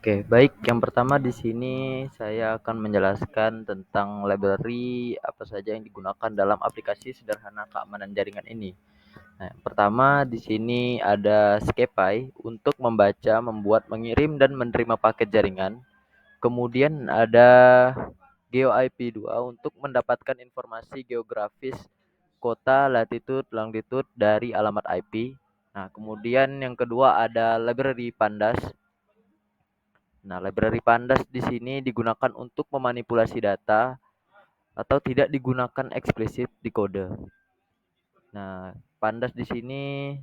Oke, baik. Yang pertama di sini saya akan menjelaskan tentang library apa saja yang digunakan dalam aplikasi sederhana keamanan jaringan ini. Nah, yang pertama di sini ada SCPI untuk membaca, membuat, mengirim dan menerima paket jaringan. Kemudian ada GeoIP2 untuk mendapatkan informasi geografis kota, latitude, longitude dari alamat IP. Nah, kemudian yang kedua ada library Pandas. Nah, library Pandas di sini digunakan untuk memanipulasi data atau tidak digunakan eksplisit di kode. Nah, Pandas di sini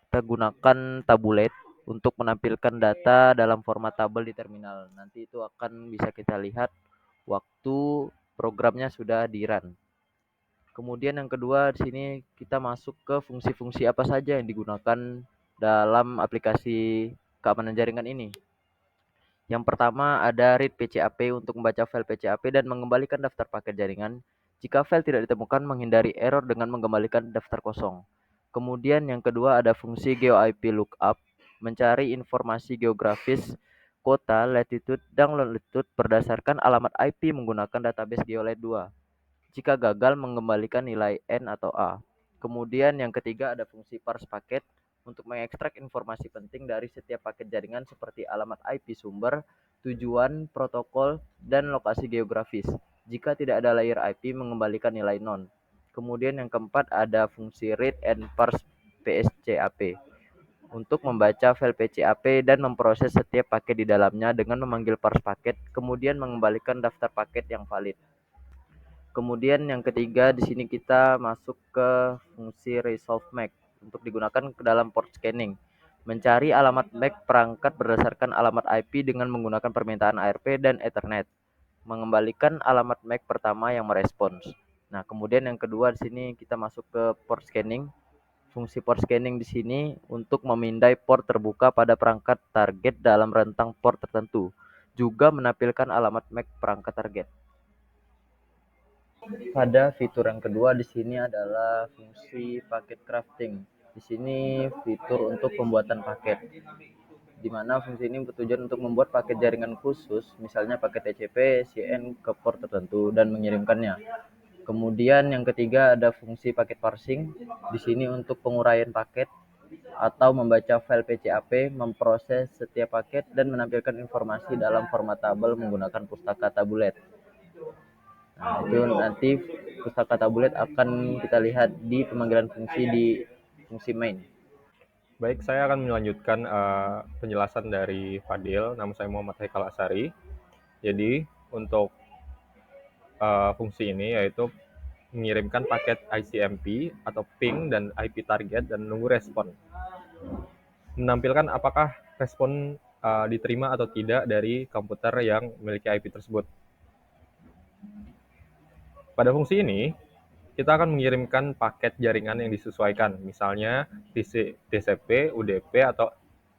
kita gunakan tabulet untuk menampilkan data dalam format tabel di terminal. Nanti itu akan bisa kita lihat waktu programnya sudah di-run. Kemudian yang kedua di sini kita masuk ke fungsi-fungsi apa saja yang digunakan dalam aplikasi keamanan jaringan ini. Yang pertama ada read PCAP untuk membaca file PCAP dan mengembalikan daftar paket jaringan. Jika file tidak ditemukan, menghindari error dengan mengembalikan daftar kosong. Kemudian yang kedua ada fungsi GeoIP lookup, mencari informasi geografis kota, latitude, dan longitude berdasarkan alamat IP menggunakan database GeoLAT 2. Jika gagal, mengembalikan nilai N atau A. Kemudian yang ketiga ada fungsi parse paket untuk mengekstrak informasi penting dari setiap paket jaringan seperti alamat IP sumber, tujuan, protokol, dan lokasi geografis. Jika tidak ada layer IP, mengembalikan nilai non. Kemudian yang keempat ada fungsi read and parse PSCAP untuk membaca file PCAP dan memproses setiap paket di dalamnya dengan memanggil parse paket, kemudian mengembalikan daftar paket yang valid. Kemudian yang ketiga di sini kita masuk ke fungsi resolve MAC untuk digunakan ke dalam port scanning. Mencari alamat MAC perangkat berdasarkan alamat IP dengan menggunakan permintaan ARP dan Ethernet. Mengembalikan alamat MAC pertama yang merespons. Nah, kemudian yang kedua di sini kita masuk ke port scanning. Fungsi port scanning di sini untuk memindai port terbuka pada perangkat target dalam rentang port tertentu. Juga menampilkan alamat MAC perangkat target. Pada fitur yang kedua di sini adalah fungsi paket crafting. Di sini fitur untuk pembuatan paket, di mana fungsi ini bertujuan untuk membuat paket jaringan khusus, misalnya paket TCP, CN ke port tertentu dan mengirimkannya. Kemudian yang ketiga ada fungsi paket parsing. Di sini untuk penguraian paket atau membaca file PCAP, memproses setiap paket dan menampilkan informasi dalam format tabel menggunakan pustaka tabulet. Nah, itu nanti pustaka tabulet akan kita lihat di pemanggilan fungsi di fungsi main. Baik, saya akan melanjutkan penjelasan dari Fadil. Nama saya Muhammad Haikal Asari. Jadi, untuk fungsi ini yaitu mengirimkan paket ICMP atau ping dan IP target dan menunggu respon. Menampilkan apakah respon diterima atau tidak dari komputer yang memiliki IP tersebut. Pada fungsi ini, kita akan mengirimkan paket jaringan yang disesuaikan, misalnya TCP, UDP, atau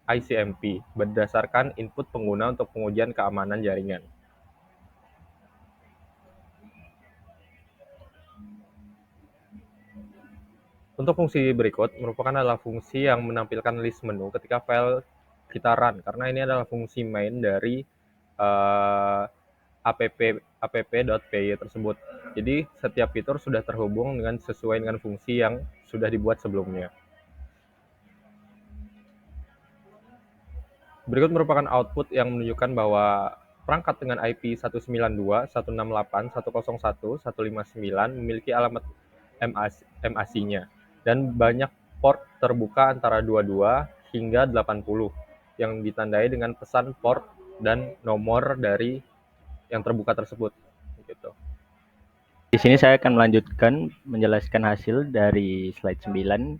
ICMP, berdasarkan input pengguna untuk pengujian keamanan jaringan. Untuk fungsi berikut merupakan adalah fungsi yang menampilkan list menu ketika file kita run, karena ini adalah fungsi main dari app.py tersebut. Jadi setiap fitur sudah terhubung dengan sesuai dengan fungsi yang sudah dibuat sebelumnya. Berikut merupakan output yang menunjukkan bahwa perangkat dengan IP 192.168.101.159 memiliki alamat MAC-nya dan banyak port terbuka antara 22 hingga 80 yang ditandai dengan pesan port dan nomor dari yang terbuka tersebut. Gitu. Di sini saya akan melanjutkan menjelaskan hasil dari slide 9.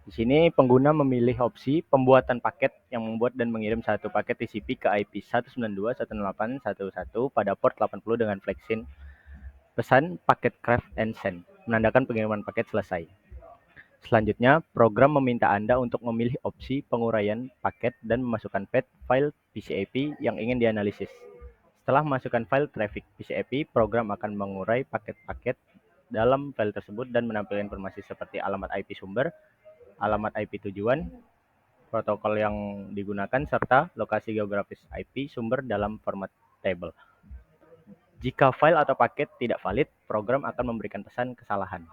Di sini pengguna memilih opsi pembuatan paket yang membuat dan mengirim satu paket TCP ke IP 192.168.101 pada port 80 dengan flexin pesan paket craft and send, menandakan pengiriman paket selesai. Selanjutnya, program meminta Anda untuk memilih opsi penguraian paket dan memasukkan path file PCAP yang ingin dianalisis. Setelah memasukkan file traffic PCAP, program akan mengurai paket-paket dalam file tersebut dan menampilkan informasi seperti alamat IP sumber, alamat IP tujuan, protokol yang digunakan, serta lokasi geografis IP sumber dalam format table. Jika file atau paket tidak valid, program akan memberikan pesan kesalahan.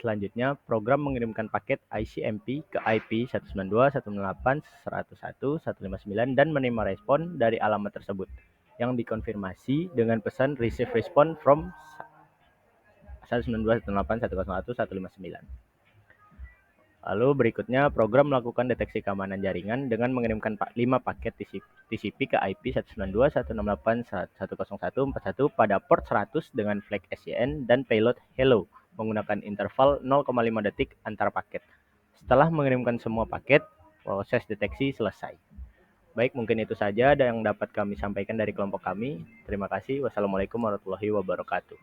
Selanjutnya, program mengirimkan paket ICMP ke IP 192.168.101.159 dan menerima respon dari alamat tersebut, yang dikonfirmasi dengan pesan receive response from 192.168.101.159. Lalu berikutnya, program melakukan deteksi keamanan jaringan dengan mengirimkan 5 paket TCP ke IP 192.168.101.41 pada port 100 dengan flag SYN dan payload hello menggunakan interval 0,5 detik antar paket. Setelah mengirimkan semua paket, proses deteksi selesai. Baik, mungkin itu saja yang dapat kami sampaikan dari kelompok kami. Terima kasih. Wassalamualaikum warahmatullahi wabarakatuh.